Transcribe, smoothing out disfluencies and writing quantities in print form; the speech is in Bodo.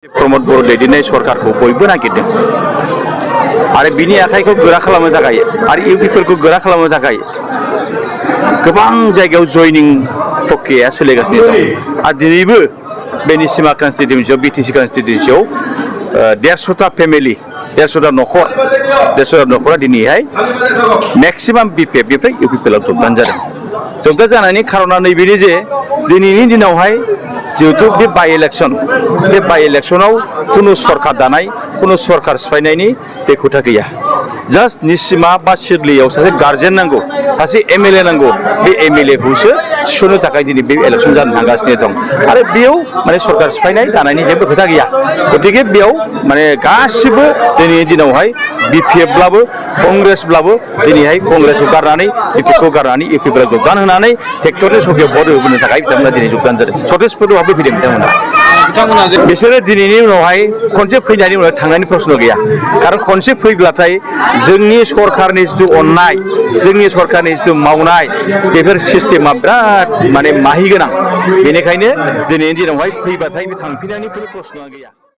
प्रमद बर दैदेननाय सरकारखौ बयबो नागिरदों आरो बिनि आखाइखौ गोरा खालामनो थाखाय आरो इउपिफोरखौ गोरा खालामनो थाखाय गोबां जायगायाव जयनिं प्रक्रियाया सोलिगासिनो दं आरो दिनैबो बे निसिमा कन्स्टिट्युन्सियाव बिटिसि कन्स्टिट्युन्सियाव 150टा फेमिलि 150टा नखरा दिनैहाय मेक्सिमाम बिपिएफनिफ्राय इउपिपिएलआव जगदान जादों। जगदान जानायनि खारना नैबेनो जे दिनैनि दिनावहाय जिहेतु बे बाइ इलेक्शनाव कुनु सरकार दानाय कुनु सरकार सिफायनायनि बे खोथा गैया। जास्ट निसिमा बा सिडलियाव सासे गार्जेन नांगौ, सासे एमएलए नांगौ, बे एमएलएखौसो थिसननो थाखाय दिनै बे इलेक्शन जानो थांगासिनो दं आरो बेयाव माने सरकार सिफायनाय दानायनि जेबो खोथा गैया। गतिके बेयाव माने गासिबो दिनैनि दिनावहाय बिपिएफब्लाबो कंग्रेसब्लाबो दिनैहाय कंग्रेसखौ गारनानै बिपिएफखौ गारनानै इउपिपिएलआव जगदान होनानै ट्रेक्टरनि सकियाव भट होबोनो थाखाय बिथांमोना दिनै जगदान जादों। सतेजपुराव फैदों बिथांमोना बिसोरो दिनैनि उनावहाय खनसे फैनायनि उनाव थांनायनि प्रश्न गैया। खारन खनसे फैब्लाथाय जोंनि सरकारनि जिथु अननाय, जोंनि सरकारनि जिथु मावनाय, बेफोर सिस्टेमा बिराद माने माहि गोनां। बेनिखायनो दिनैनि दिनावहाय फैबाथाय बे थांफिननायनि कुनु प्रश्नआ गैया।